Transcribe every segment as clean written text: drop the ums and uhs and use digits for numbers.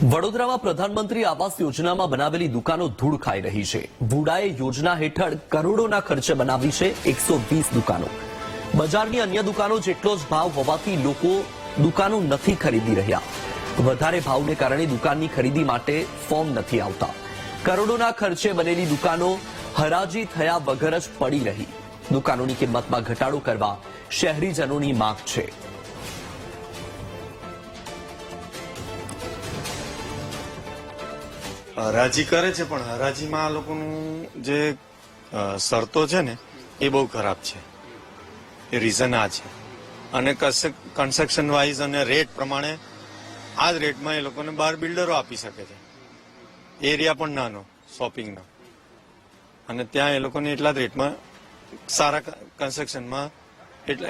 વડોદરામાં પ્રધાનમંત્રી આવાસ યોજનામાં બનાવેલી દુકાનો ધૂળ ખાઈ રહી છે. વુડાએ યોજના હેઠળ કરોડોના ખર્ચે બનાવી છે 120 દુકાનો. બજારની અન્ય દુકાનો જેટલો જ ભાવ હોવાથી લોકો દુકાનો નથી ખરીદી રહ્યા. વધારે ભાવને કારણે દુકાનની ખરીદી માટે ફોર્મ નથી આવતા. કરોડોના ખર્ચે બનેલી દુકાનો હરાજી થયા વગર જ પડી રહી. દુકાનોની કિંમતમાં ઘટાડો કરવા શહેરીજનોની માંગ છે. હરાજી કરે છે પણ હરાજીમાં આ લોકોનું જે શરતો છે ને એ બહુ ખરાબ છે. એ રીઝન આ છે. અને કન્સ્ટ્રક્શન વાઇઝ અને રેટ પ્રમાણે આ જ રેટમાં એ લોકોને 12 બિલ્ડરો આપી શકે છે. એરિયા પણ નાનો શોપિંગનો, અને ત્યાં એ લોકોને એટલા જ રેટમાં સારા કન્સ્ટ્રક્શનમાં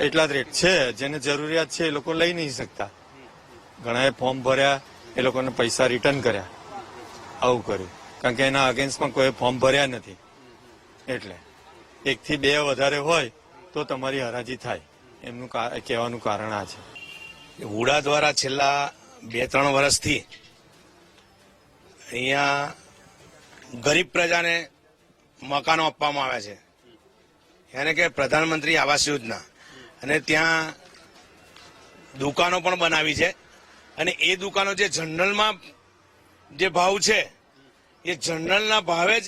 એટલા જ રેટ છે. જેને જરૂરિયાત છે એ લોકો લઈ નહીં શકતા. ઘણાએ ફોર્મ ભર્યા, એ લોકોને પૈસા રિટર્ન કર્યા, આવું કર્યું. કારણ કે એના અગેન્સ્ટમાં કોઈ ફોર્મ ભર્યા નથી. એટલે 1 થી 2 વધારે હોય તો તમારી હરાજી થાય. એમનું કહેવાનું કારણ આ છે. વુડા દ્વારા છેલ્લા 2-3 વર્ષથી અહીંયા ગરીબ પ્રજાને મકાનો આપવામાં આવ્યા છે, એને કે પ્રધાનમંત્રી આવાસ યોજના. અને ત્યાં દુકાનો પણ બનાવી છે, અને એ દુકાનો જે જનરલમાં જે ભાવ છે એ જનરલના ભાવે જ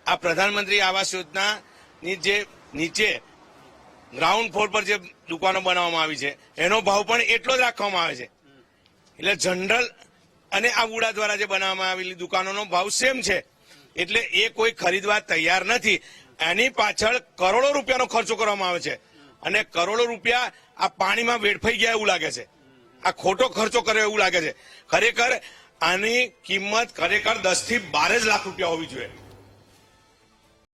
આ પ્રધાનમંત્રી આવાસ યોજનાની જે નીચે ગ્રાઉન્ડ ફ્લોર પર જે દુકાનો બનાવવામાં આવી છે એનો ભાવ પણ એટલો જ રાખવામાં આવે છે. એટલે જનરલ અને આ વુડા દ્વારા જે બનાવવામાં આવેલી દુકાનોનો ભાવ સેમ છે. એટલે એ કોઈ ખરીદવા તૈયાર નથી. એની પાછળ કરોડો રૂપિયાનો ખર્ચો કરવામાં આવે છે, અને કરોડો રૂપિયા આ પાણીમાં વેડફાઈ ગયા એવું લાગે છે. આ ખોટો ખર્ચો કર્યો એવું લાગે છે. ખરેખર આની કિંમત ખરેખર 10 થી 12 લાખ રૂપિયા હોવી જોઈએ.